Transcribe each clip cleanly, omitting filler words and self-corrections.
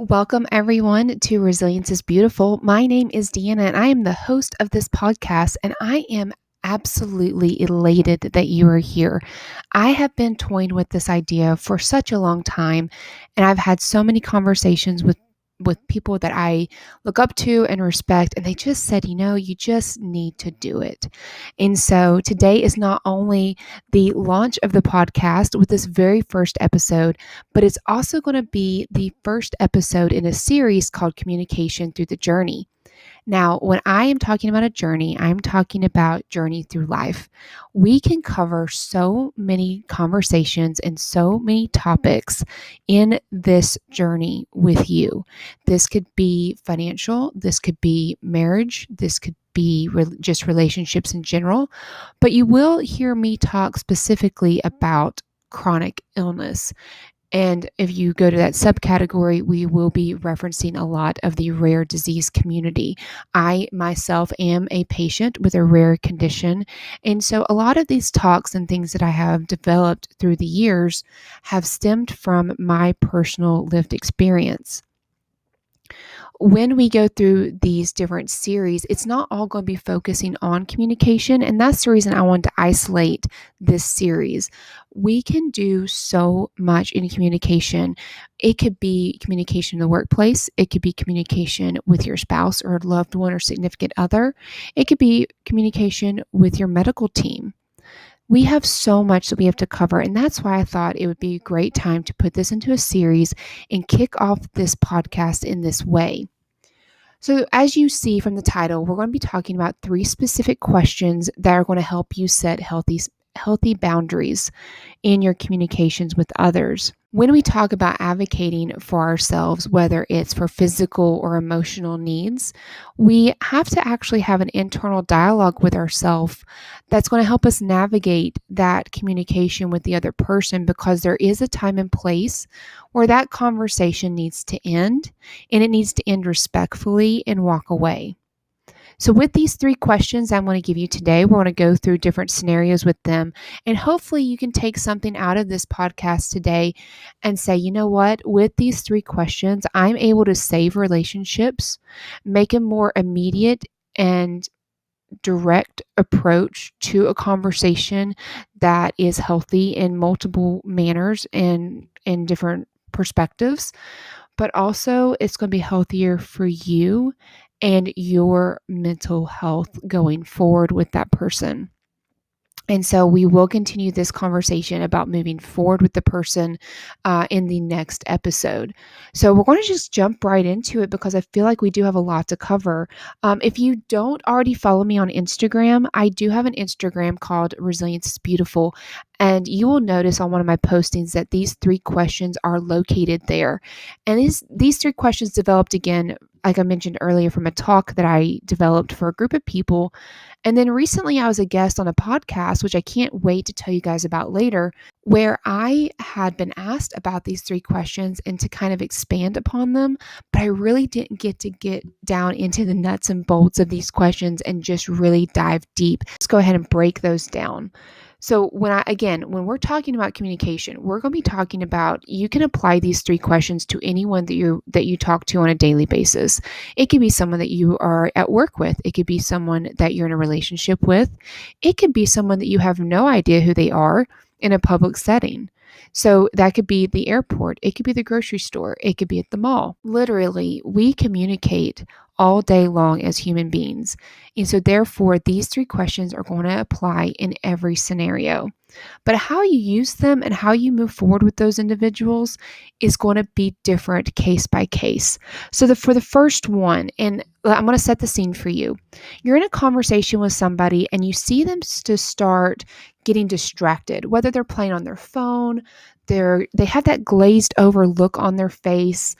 Welcome, everyone, to Resilience is Beautiful. My name is Deanna, and I am the host of this podcast, and I am absolutely elated that you are here. I have been toying with this idea for such a long time, and I've had so many conversations with people that I look up to and respect, and they just said, you just need to do it. And so today is not only the launch of the podcast with this very first episode, but it's also going to be the first episode in a series called Communication Through the Journey. Now, when I am talking about a journey, I'm talking about journey through life. We can cover so many conversations and so many topics in this journey with you. This could be financial, this could be marriage, this could be just relationships in general, but you will hear me talk specifically about chronic illness. And if you go to that subcategory, we will be referencing a lot of the rare disease community. I myself am a patient with a rare condition. And so a lot of these talks and things that I have developed through the years have stemmed from my personal lived experience. When we go through these different series, it's not all going to be focusing on communication. And that's the reason I wanted to isolate this series. We can do so much in communication. It could be communication in the workplace. It could be communication with your spouse or loved one or significant other. It could be communication with your medical team. We have so much that we have to cover, and that's why I thought it would be a great time to put this into a series and kick off this podcast in this way. So, as you see from the title, we're going to be talking about 3 specific questions that are going to help you set healthy boundaries in your communications with others. When we talk about advocating for ourselves, whether it's for physical or emotional needs, we have to actually have an internal dialogue with ourselves that's going to help us navigate that communication with the other person, because there is a time and place where that conversation needs to end, and it needs to end respectfully and walk away. So with these 3 questions I'm going to give you today, we're going to go through different scenarios with them. And hopefully you can take something out of this podcast today and say, you know what, with these 3 questions, I'm able to save relationships, make a more immediate and direct approach to a conversation that is healthy in multiple manners and in different perspectives. But also it's going to be healthier for you and your mental health going forward with that person. And so we will continue this conversation about moving forward with the person in the next episode. So we're going to just jump right into it because I feel like we do have a lot to cover. If you don't already follow me on Instagram, I do have an Instagram called Resilience is Beautiful. And you will notice on one of my postings that these 3 questions are located there. And these 3 questions developed again, like I mentioned earlier, from a talk that I developed for a group of people. And then recently I was a guest on a podcast, which I can't wait to tell you guys about later, where I had been asked about these 3 questions and to kind of expand upon them, but I really didn't get down into the nuts and bolts of these questions and just really dive deep. Let's go ahead and break those down. So when we're talking about communication, we're going to be talking about, you can apply these 3 questions to anyone that you talk to on a daily basis. It could be someone that you are at work with. It could be someone that you're in a relationship with. It could be someone that you have no idea who they are in a public setting. So that could be the airport. It could be the grocery store. It could be at the mall. Literally, we communicate all day long as human beings. And so therefore, these 3 questions are going to apply in every scenario. But how you use them and how you move forward with those individuals is going to be different case by case. So for the first one, and I'm going to set the scene for you. You're in a conversation with somebody and you see them to start getting distracted, whether they're playing on their phone, they have that glazed over look on their face.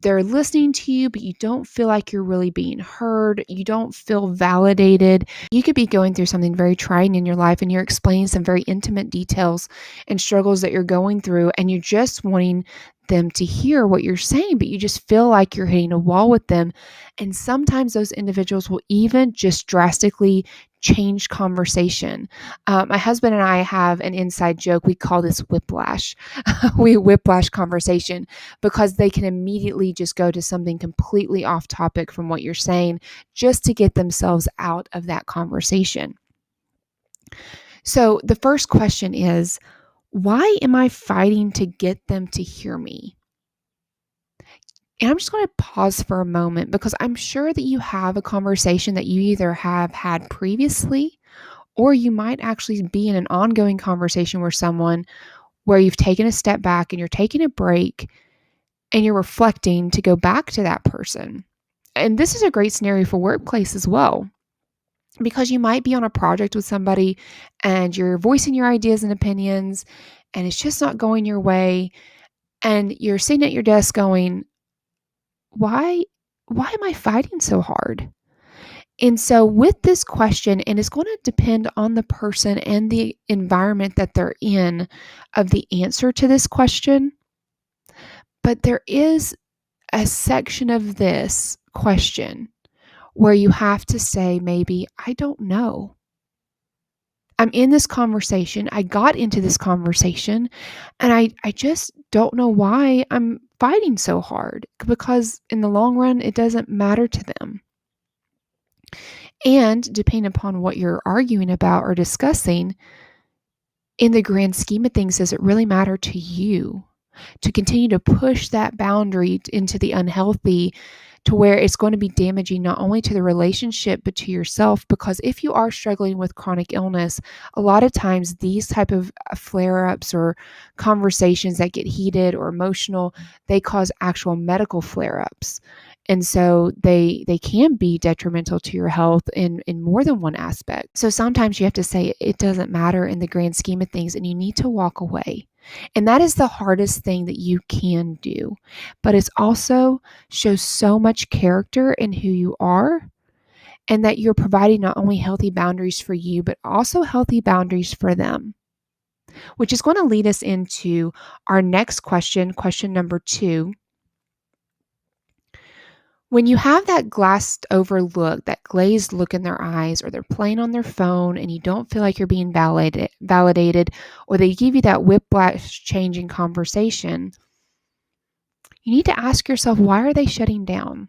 They're listening to you, but you don't feel like you're really being heard. You don't feel validated. You could be going through something very trying in your life and you're explaining some very intimate details and struggles that you're going through, and you're just wanting them to hear what you're saying, but you just feel like you're hitting a wall with them. And sometimes those individuals will even just drastically change conversation. My husband and I have an inside joke. We call this whiplash. We whiplash conversation because they can immediately just go to something completely off topic from what you're saying just to get themselves out of that conversation. So the first question is, why am I fighting to get them to hear me? And I'm just going to pause for a moment because I'm sure that you have a conversation that you either have had previously, or you might actually be in an ongoing conversation with someone where you've taken a step back and you're taking a break and you're reflecting to go back to that person. And this is a great scenario for workplace as well, because you might be on a project with somebody and you're voicing your ideas and opinions and it's just not going your way. And you're sitting at your desk going, why am I fighting so hard? And so with this question, and it's going to depend on the person and the environment that they're in of the answer to this question. But there is a section of this question where you have to say, maybe, I don't know. I'm in this conversation. I got into this conversation and I just don't know why I'm fighting so hard, because in the long run, it doesn't matter to them. And depending upon what you're arguing about or discussing, in the grand scheme of things, does it really matter to you to continue to push that boundary into the unhealthy, to where it's going to be damaging not only to the relationship but to yourself? Because if you are struggling with chronic illness, a lot of times these type of flare-ups or conversations that get heated or emotional, they cause actual medical flare-ups. And so they can be detrimental to your health in more than one aspect. So sometimes you have to say it doesn't matter in the grand scheme of things, and you need to walk away. And that is the hardest thing that you can do. But it's also shows so much character in who you are, and that you're providing not only healthy boundaries for you, but also healthy boundaries for them. Which is going to lead us into our next question, question number 2. When you have that glassed over look, that glazed look in their eyes, or they're playing on their phone and you don't feel like you're being validated, or they give you that whiplash changing conversation, you need to ask yourself, why are they shutting down?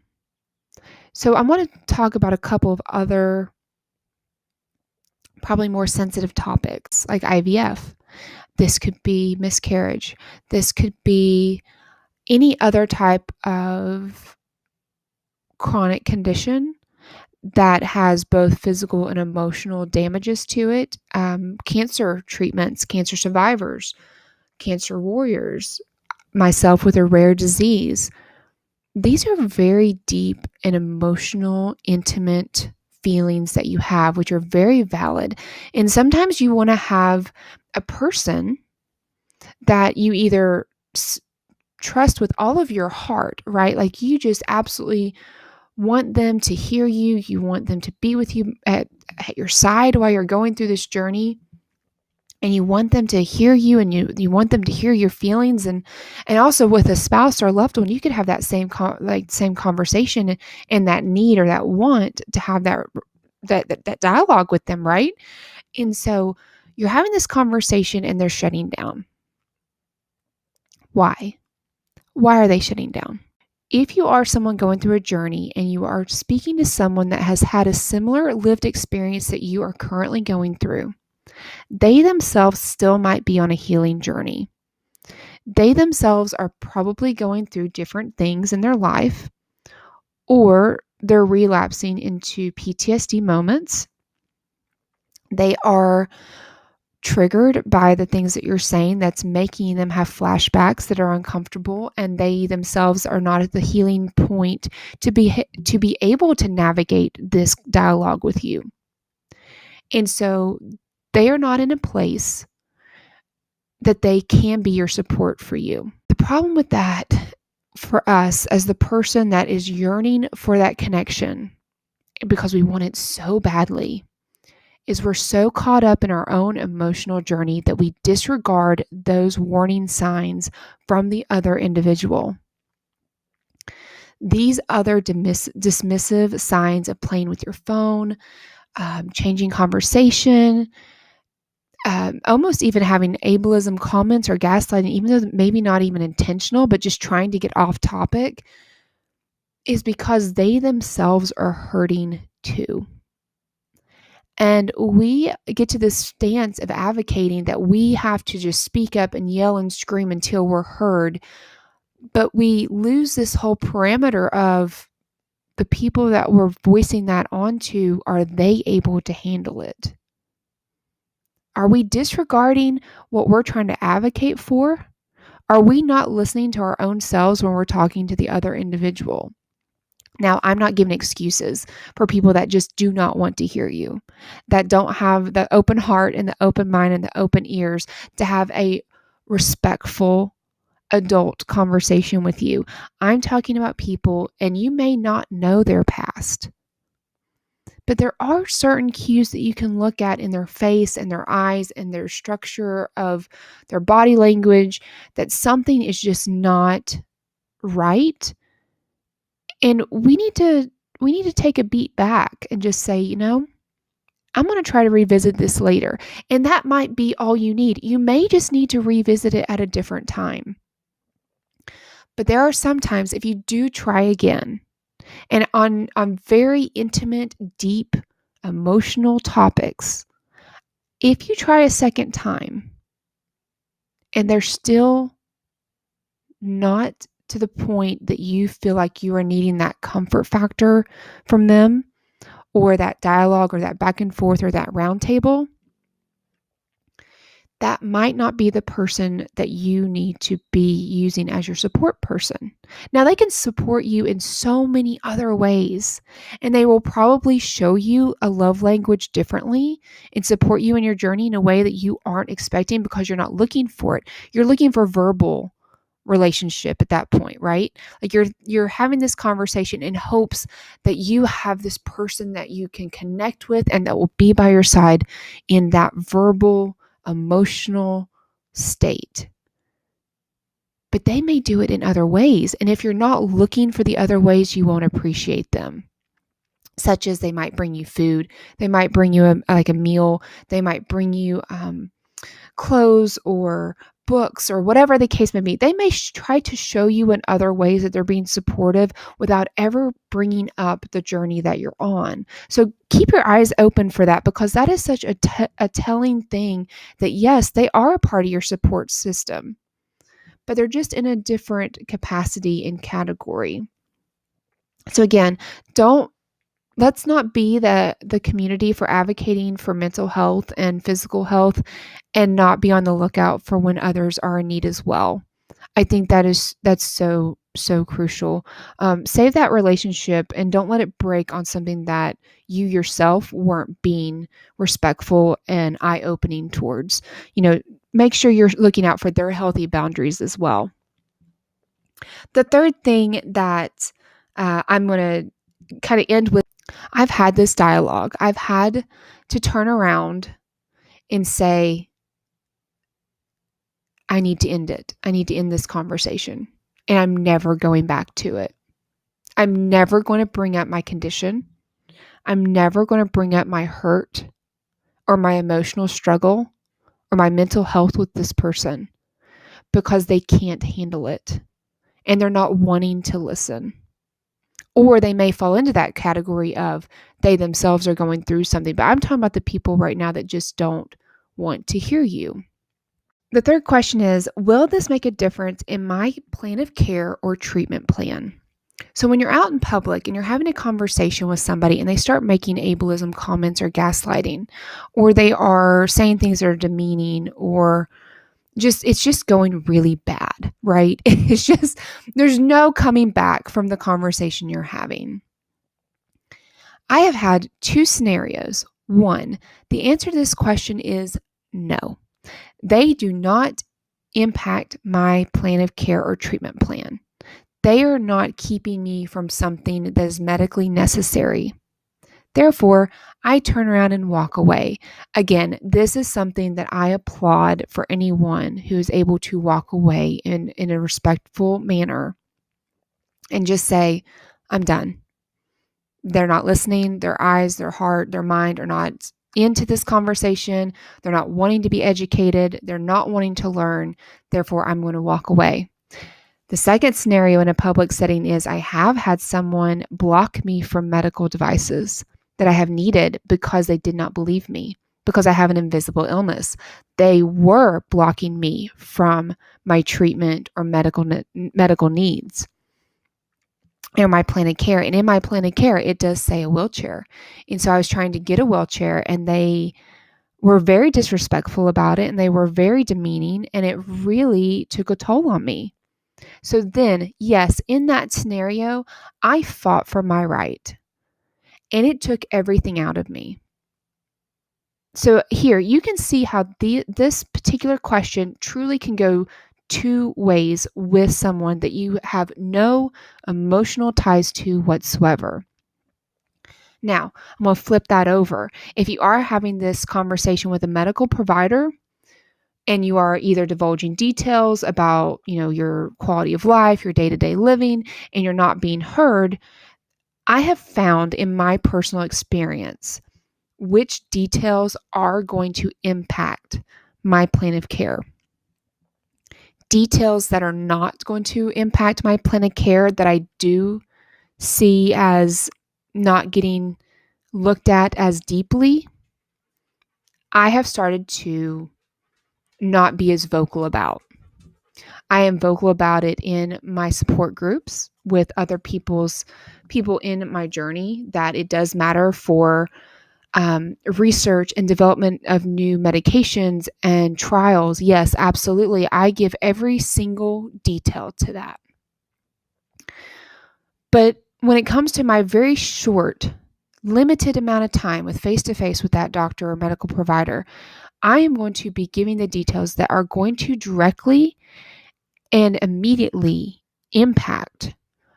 So I want to talk about a couple of other probably more sensitive topics like IVF. This could be miscarriage. This could be any other type of chronic condition that has both physical and emotional damages to it. Cancer treatments, cancer survivors, cancer warriors, myself with a rare disease. These are very deep and emotional, intimate feelings that you have, which are very valid. And sometimes you want to have a person that you either trust with all of your heart, right? Like you just absolutely want them to hear you. You want them to be with you at your side while you're going through this journey. And you want them to hear you, and you want them to hear your feelings. And also with a spouse or a loved one, you could have that same conversation and that need or that want to have that dialogue with them, right? And so you're having this conversation and they're shutting down. Why? Why are they shutting down? If you are someone going through a journey and you are speaking to someone that has had a similar lived experience that you are currently going through, they themselves still might be on a healing journey. They themselves are probably going through different things in their life, or they're relapsing into PTSD moments. They are triggered by the things that you're saying that's making them have flashbacks that are uncomfortable, and they themselves are not at the healing point to be able to navigate this dialogue with you. And so they are not in a place that they can be your support for you. The problem with that for us as the person that is yearning for that connection, because we want it so badly, is we're so caught up in our own emotional journey that we disregard those warning signs from the other individual. These other dismissive signs of playing with your phone, changing conversation, almost even having ableism comments or gaslighting, even though maybe not even intentional, but just trying to get off topic, is because they themselves are hurting too. And we get to this stance of advocating that we have to just speak up and yell and scream until we're heard. But we lose this whole parameter of the people that we're voicing that onto. Are they able to handle it? Are we disregarding what we're trying to advocate for? Are we not listening to our own selves when we're talking to the other individual? Now, I'm not giving excuses for people that just do not want to hear you, that don't have the open heart and the open mind and the open ears to have a respectful adult conversation with you. I'm talking about people, and you may not know their past, but there are certain cues that you can look at in their face and their eyes and their structure of their body language that something is just not right. And we need to take a beat back and just say, I'm going to try to revisit this later. And that might be all you need. You may just need to revisit it at a different time. But there are some times if you do try again, and on very intimate, deep, emotional topics, if you try a second time and they're still not to the point that you feel like you are needing that comfort factor from them, or that dialogue or that back and forth or that round table, that might not be the person that you need to be using as your support person. Now, they can support you in so many other ways, and they will probably show you a love language differently and support you in your journey in a way that you aren't expecting because you're not looking for it. You're looking for verbal relationship at that point, right? Like you're having this conversation in hopes that you have this person that you can connect with and that will be by your side in that verbal, emotional state. But they may do it in other ways. And if you're not looking for the other ways, you won't appreciate them. Such as they might bring you food. They might bring you a meal. They might bring you clothes or books or whatever the case may be. They may try to show you in other ways that they're being supportive without ever bringing up the journey that you're on. So keep your eyes open for that, because that is such a telling thing that yes, they are a part of your support system, but they're just in a different capacity and category. So again, let's not be the community for advocating for mental health and physical health and not be on the lookout for when others are in need as well. I think that's so crucial. Save that relationship and don't let it break on something that you yourself weren't being respectful and eye-opening towards. Make sure you're looking out for their healthy boundaries as well. The third thing that I'm going to kind of end with, I've had this dialogue. I've had to turn around and say, I need to end it. I need to end this conversation. And I'm never going back to it. I'm never going to bring up my condition. I'm never going to bring up my hurt or my emotional struggle or my mental health with this person, because they can't handle it and they're not wanting to listen. Or they may fall into that category of they themselves are going through something. But I'm talking about the people right now that just don't want to hear you. The third question is, will this make a difference in my plan of care or treatment plan? So when you're out in public and you're having a conversation with somebody and they start making ableism comments or gaslighting, or they are saying things that are demeaning, or it's just going really bad, right? It's just, there's no coming back from the conversation you're having. I have had two scenarios. One, the answer to this question is no. They do not impact my plan of care or treatment plan. They are not keeping me from something that is medically necessary. Therefore, I turn around and walk away. Again, this is something that I applaud for anyone who is able to walk away in a respectful manner and just say, I'm done. They're not listening. Their eyes, their heart, their mind are not into this conversation. They're not wanting to be educated. They're not wanting to learn. Therefore, I'm going to walk away. The second scenario in a public setting is I have had someone block me from medical devices that I have needed because they did not believe me, because I have an invisible illness. They were blocking me from my treatment or medical needs and my plan of care. And in my plan of care, it does say a wheelchair. And so I was trying to get a wheelchair, and they were very disrespectful about it, and they were very demeaning, and it really took a toll on me. So then, yes, in that scenario, I fought for my right, and it took everything out of me. So here, you can see how this particular question truly can go two ways with someone that you have no emotional ties to whatsoever. Now, I'm going to flip that over. If you are having this conversation with a medical provider, and you are either divulging details about, your quality of life, your day-to-day living, and you're not being heard, I have found in my personal experience which details are going to impact my plan of care. Details that are not going to impact my plan of care that I do see as not getting looked at as deeply, I have started to not be as vocal about. I am vocal about it in my support groups with other people in my journey, that it does matter for research and development of new medications and trials. Yes, absolutely. I give every single detail to that. But when it comes to my very short, limited amount of time with face-to-face with that doctor or medical provider, I am going to be giving the details that are going to directly and immediately impact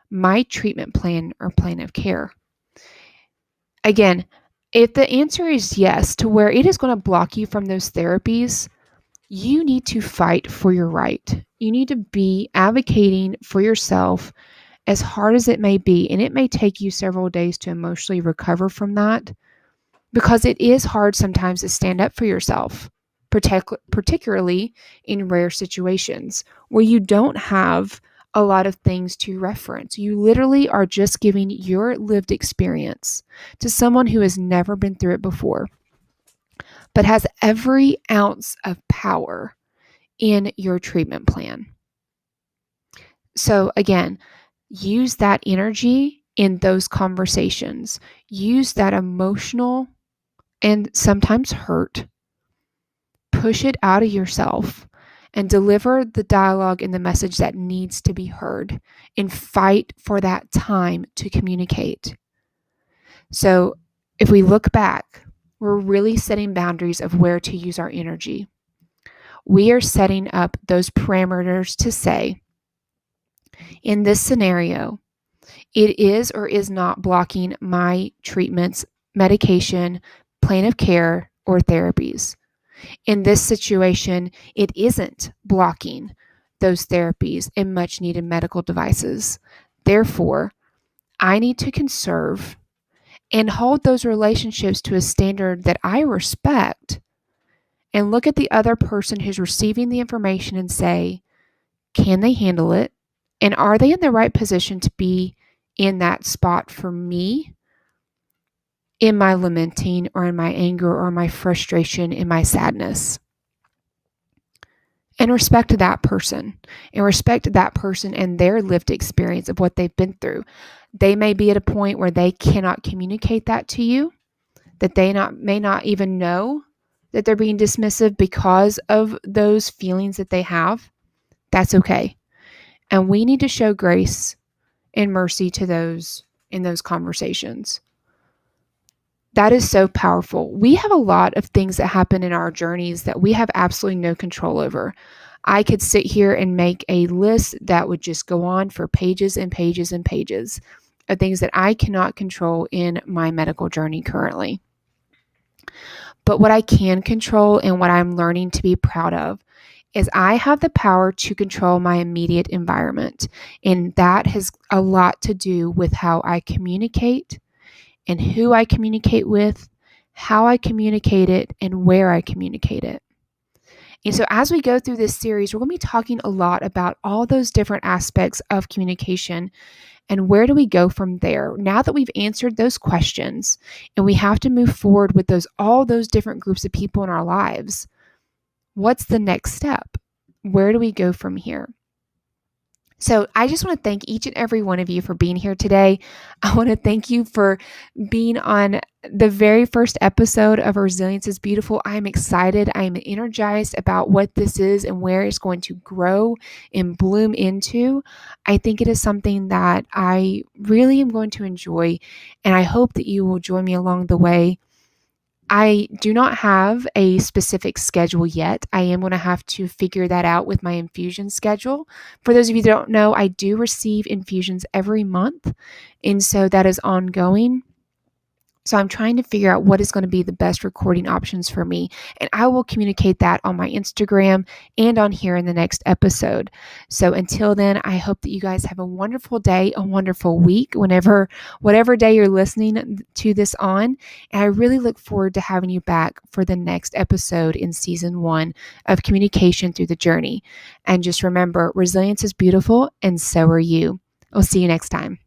my treatment plan or plan of care. Again, if the answer is yes, to where it is going to block you from those therapies, you need to fight for your right. You need to be advocating for yourself as hard as it may be. And it may take you several days to emotionally recover from that, because it is hard sometimes to stand up for yourself, particularly in rare situations where you don't have a lot of things to reference. You literally are just giving your lived experience to someone who has never been through it before, but has every ounce of power in your treatment plan. So again, use that energy in those conversations. Use that emotional and sometimes hurt. Push it out of yourself and deliver the dialogue and the message that needs to be heard, and fight for that time to communicate. So if we look back, we're really setting boundaries of where to use our energy. We are setting up those parameters to say, in this scenario, it is or is not blocking my treatments, medication, plan of care, or therapies. In this situation, it isn't blocking those therapies and much needed medical devices. Therefore, I need to conserve and hold those relationships to a standard that I respect, and look at the other person who's receiving the information and say, can they handle it? And are they in the right position to be in that spot for me in my lamenting or in my anger or my frustration, in my sadness? And respect that person, and their lived experience of what they've been through. They may be at a point where they cannot communicate that to you, that they may not even know that they're being dismissive because of those feelings that they have. That's okay. And we need to show grace and mercy to those in those conversations. That is so powerful. We have a lot of things that happen in our journeys that we have absolutely no control over. I could sit here and make a list that would just go on for pages and pages and pages. of things that I cannot control in my medical journey currently. But what I can control and what I'm learning to be proud of is I have the power to control my immediate environment. And that has a lot to do with how I communicate and who I communicate with, how I communicate it, and where I communicate it. And so, as we go through this series, we're going to be talking a lot about all those different aspects of communication and where do we go from there. Now that we've answered those questions and we have to move forward with all those different groups of people in our lives, what's the next step? Where do we go from here? So I just want to thank each and every one of you for being here today. I want to thank you for being on the very first episode of Resilience is Beautiful. I'm excited. I'm energized about what this is and where it's going to grow and bloom into. I think it is something that I really am going to enjoy, and I hope that you will join me along the way. I do not have a specific schedule yet. I am going to have to figure that out with my infusion schedule. For those of you that don't know, I do receive infusions every month, and so that is ongoing. So I'm trying to figure out what is going to be the best recording options for me. And I will communicate that on my Instagram and on here in the next episode. So until then, I hope that you guys have a wonderful day, a wonderful week, whatever day you're listening to this on. And I really look forward to having you back for the next episode in season 1 of Communication Through the Journey. And just remember, resilience is beautiful, and so are you. I'll see you next time.